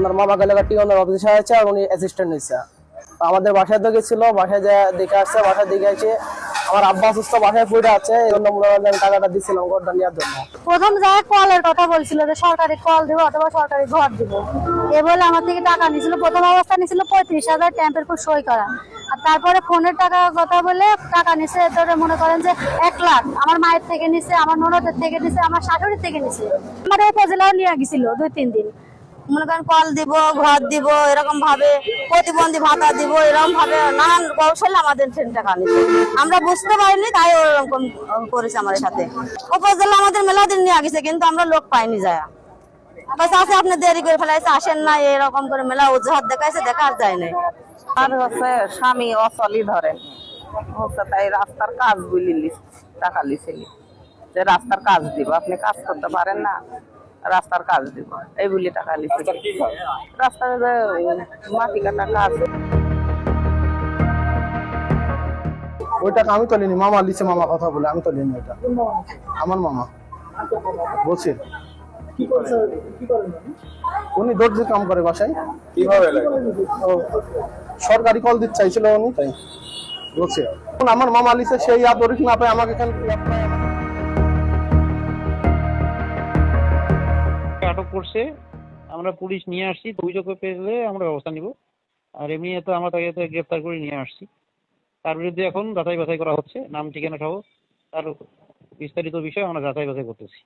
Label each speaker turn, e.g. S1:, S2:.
S1: ওনার মামা গালাঘাটি ওনার অফিসে আছে আর উনি অ্যাসিস্ট্যান্ট নিচ্ছে। আমাদের বাসায় তো গেছিল, বাসায় যা দেখে আসছে, বাসায় দেখে এসে আমার আব্বা অসুস্থ, বাসায় পড়ে আছে, এই জন্য মনে হয় আমি টাকাটা দিচ্ছিলাম ঘরটা নেওয়ার জন্য।
S2: প্রথম জায়গায় কলের কথা বলছিল যে সরকারি কল দিব অথবা সরকারি ঘর দিব, এ বলে আমার থেকে টাকা নিয়েছিল। প্রথম অবস্থা নিয়েছিল 35,000 ট্যাম্পের উপর সই করা, আর তারপরে ফোনের টাকার কথা বলে টাকা নিছে ধরে মনে করেন যে 1 লাখ আমার মায়ের থেকে নিছে, আমার ননদের থেকে নিছে, আমার শাশুড়ির থেকে নিছে। আমার এই উপজেলাও নিয়ে গেছিল 2-3 দিন, মনে করেন কল দিব, ঘর দিব, এরকম ভাবে প্রতিবন্ধী ভাতা দিব, এরকম ভাবে নানান কৌশলে আমাদের টাকা নিচ্ছে। আমরা বুঝতে পারিনি, তাই ওরকম করেছে আমাদের সাথে। উপজেলা আমাদের মেলা দিন নিয়ে গেছে, কিন্তু আমরা লোক পাইনি যায়। আছে আপনি দেরি করে ফেলাইছে, আসেন না, এরকম করে মেলা অজুহাত দেখাইছে, দেখা আর যায় নাই।
S3: আর হচ্ছে স্বামী অচলই ধরেন হচ্ছে, তাই রাস্তার কাজ বুঝলি টাকা লিছিলি যে রাস্তার কাজ দিব, আপনি কাজ করতে পারেন না, রাস্তার কাজ দিব এই বলি টাকা লিছি। রাস্তার মাটি কাটা কাজ।
S1: ওই টাকা আমি তুলিনি, মামা লিছে, মামা কথা বলে, আমি তুলিনি ওইটা। আমার মামা বলছে উনি দর্জির কাম করে বাসায়, সরকারি কল দিতে চাইছিল উনি, তাই বলছে। আমার মামা লিছে, সেই আদরিক না পায় আমাকে এখানে
S4: আটক করছে। আমরা পুলিশ নিয়ে আসছি, অভিযোগ পেলে আমরা ব্যবস্থা নিব। আর এমনি তো আমরা তাকে গ্রেফতার করে নিয়ে আসছি। তার বিরুদ্ধে এখন যাচাই বাছাই করা হচ্ছে, নাম ঠিকানা সহ তার বিস্তারিত বিষয় আমরা যাচাই বাছাই করতেছি।